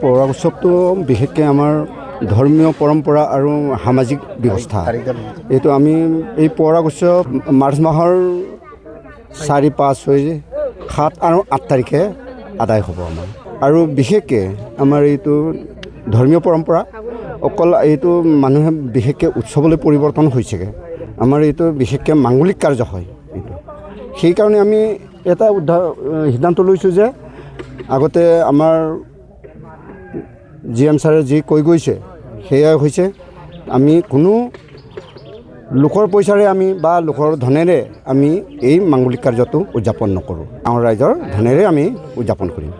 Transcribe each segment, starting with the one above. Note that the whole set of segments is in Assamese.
পৌৰা উৎসৱটো বিশেষকৈ আমাৰ ধৰ্মীয় পৰম্পৰা আৰু সামাজিক ব্যৱস্থা। এইটো আমি এই পৌৰা উৎসৱ মাৰ্চ মাহৰ 4, 5, 6, 7 আৰু 8 তাৰিখে আদায় হ'ব আমাৰ। আৰু বিশেষকৈ আমাৰ এইটো ধৰ্মীয় পৰম্পৰা অকল এইটো মানুহে বিশেষকৈ উৎসৱলৈ পৰিৱৰ্তন হৈছেগৈ। আমাৰ এইটো বিশেষকৈ মাংগলিক কাৰ্য হয় এইটো। সেইকাৰণে আমি এটা সিদ্ধান্ত লৈছোঁ যে আগতে আমাৰ GM ছাৰে যি কৈ গৈছে সেয়াই হৈছে আমি কোনো লোকৰ পইচাৰে আমি বা লোকৰ ধনেৰে আমি এই মাংগলিক কাৰ্যটো উদযাপন নকৰোঁ। আমাৰ ৰাইজৰ ধনেৰে আমি উদযাপন কৰিম,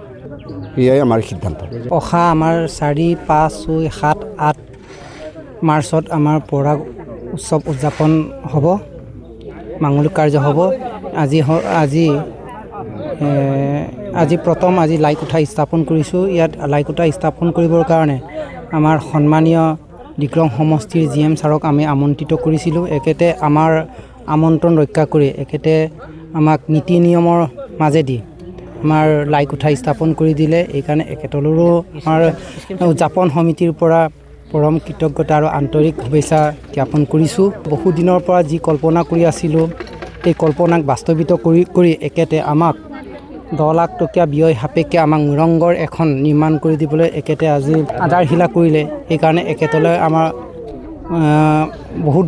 এয়াই আমাৰ সিদ্ধান্ত। অহা আমাৰ 4, 5, 6, 7, 8 মাৰ্চত আমাৰ পৌৰা উৎসৱ উদযাপন হ'ব, মাংগলিক কাৰ্য হ'ব। আজি প্ৰথম লাই কোঠা স্থাপন কৰিছোঁ। ইয়াত লাই কোঠা স্থাপন কৰিবৰ কাৰণে আমাৰ সন্মানীয় ডিক্ৰং সমষ্টিৰ GM ছাৰক আমি আমন্ত্ৰিত কৰিছিলোঁ। এখেতে আমাৰ আমন্ত্ৰণ ৰক্ষা কৰি এখেতে আমাক নীতি নিয়মৰ মাজেদি আমাৰ লাই কোঠা স্থাপন কৰি দিলে। এইকাৰণে এখেতলৈও আমাৰ উদযাপন সমিতিৰ পৰা পৰম কৃতজ্ঞতা আৰু আন্তৰিক শুভেচ্ছা জ্ঞাপন কৰিছোঁ। বহুদিনৰ পৰা যি কল্পনা কৰি আছিলোঁ এই কল্পনাক বাস্তৱিত কৰি এখেতে আমাক 10 লাখ টকীয়া ব্যয় সাপেক্ষে আমাক মুৰংঘৰ এখন নিৰ্মাণ কৰি দিবলৈ এখেতে আজি আধাৰশিলা কৰিলে। সেইকাৰণে এখেতলৈ আমাৰ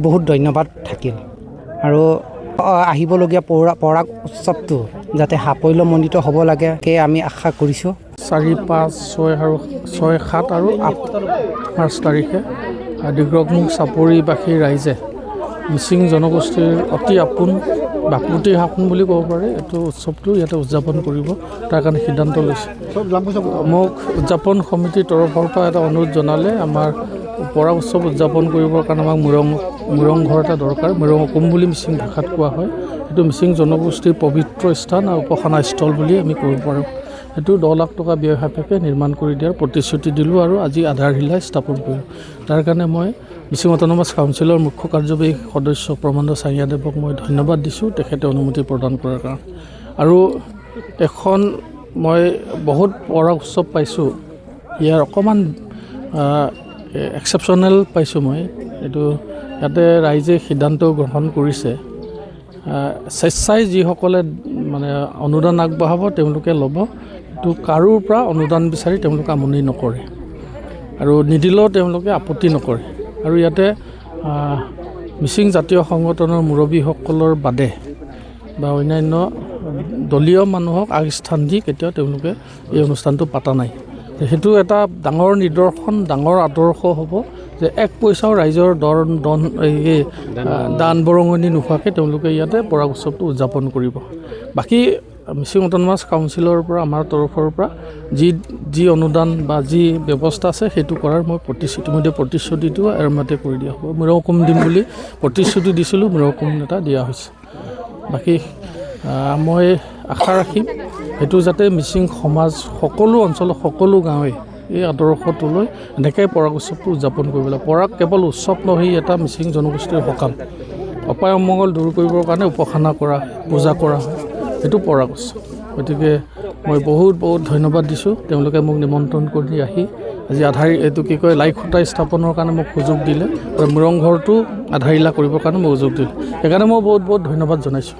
বহুত ধন্যবাদ থাকিল। আৰু আহিবলগীয়া পৌৰা উৎসৱটো যাতে সাফল্যমণ্ডিত হ'ব লাগে সেয়ে আমি আশা কৰিছোঁ। 4, 5, 6, 7 আৰু 8 মাৰ্চ তাৰিখে ডিক্ৰং চাপৰিবাসী ৰাইজে মিচিং জনগোষ্ঠীৰ অতি আপোন বাপুতি সাপোন বুলি ক'ব পাৰে এইটো উৎসৱটো ইয়াতে উদযাপন কৰিব, তাৰ কাৰণে সিদ্ধান্ত লৈছে। মোক উদযাপন সমিতিৰ তৰফৰ পৰা এটা অনুৰোধ জনালে আমাৰ পৌৰা উৎসৱ উদযাপন কৰিবৰ কাৰণে আমাক মুৰংঘৰ এটা দৰকাৰ। মুৰংকুম বুলি মিচিং ভাষাত কোৱা হয়। এইটো মিচিং জনগোষ্ঠীৰ পবিত্ৰ স্থান আৰু উপাসনা স্থল বুলি আমি ক'ব পাৰোঁ। সেইটো 10 লাখ টকা ব্যয় সাপেক্ষে নিৰ্মাণ কৰি দিয়াৰ প্ৰতিশ্ৰুতি দিলোঁ আৰু আজি আধাৰশিলা স্থাপন কৰিলোঁ। তাৰ কাৰণে মই মিচিং অট'নমাছ কাউন্সিলৰ মুখ্য কাৰ্যবাহী সদস্য প্ৰমান্দ চাহিয়াদেৱক মই ধন্যবাদ দিছোঁ, তেখেতে অনুমতি প্ৰদান কৰাৰ কাৰণে। আৰু এখন মই বহুত পৌৰা উৎসৱ পাইছোঁ, ইয়াৰ অকণমান এক্সেপশ্যনেল পাইছোঁ মই। এইটো ইয়াতে ৰাইজে সিদ্ধান্ত গ্ৰহণ কৰিছে, স্বেচ্ছাই যিসকলে মানে অনুদান আগবঢ়াব তেওঁলোকে ল'ব, কিন্তু কাৰোৰ পৰা অনুদান বিচাৰি তেওঁলোকে আমনি নকৰে আৰু নিদিলেও তেওঁলোকে আপত্তি নকৰে। আৰু ইয়াতে মিচিং জাতীয় সংগঠনৰ মুৰব্বীসকলৰ বাদে বা অন্যান্য দলীয় মানুহক আগস্থান দি কেতিয়াও তেওঁলোকে এই অনুষ্ঠানটো পতা নাই। সেইটো এটা ডাঙৰ নিদৰ্শন, ডাঙৰ আদৰ্শ হ'ব যে 1 পইচাও ৰাইজৰ দান বৰঙণি নোহোৱাকৈ তেওঁলোকে ইয়াতে পৌৰা উৎসৱটো উদযাপন কৰিব। বাকী মিচিং অট'নমাছ কাউন্সিলৰ পৰা আমাৰ তৰফৰ পৰা যি অনুদান বা যি ব্যৱস্থা আছে সেইটো কৰাৰ মই প্ৰতিশ্ৰুতিটো এৰমাতে কৰি দিয়া হ'ব। মুৰংকুম দিম বুলি প্ৰতিশ্ৰুতি দিছিলোঁ, মুৰংকুম এটা দিয়া হৈছে। বাকী মই আশা ৰাখিম সেইটো যাতে মিচিং সমাজ সকলো অঞ্চলৰ সকলো গাঁৱে এই আদৰ্শটো লৈ এনেকৈ পৌৰা উৎসৱটো উদযাপন কৰিব লাগে। পৌৰাক কেৱল উৎসৱ নহয়, এটা মিচিং জনগোষ্ঠীৰ সকাম, অপায় অমংগল দূৰ কৰিবৰ কাৰণে উপাসনা কৰা, পূজা কৰা হয়, সেইটো পৌৰা উৎসৱ। গতিকে মই বহুত ধন্যবাদ দিছোঁ, তেওঁলোকে মোক নিমন্ত্ৰণ কৰি আহি আজি লাই খুঁটা স্থাপনৰ কাৰণে মোক সুযোগ দিলে আৰু মুৰংঘৰটো আধাৰশিলা কৰিবৰ কাৰণে মোক সুযোগ দিলে। সেইকাৰণে মই বহুত ধন্যবাদ জনাইছোঁ।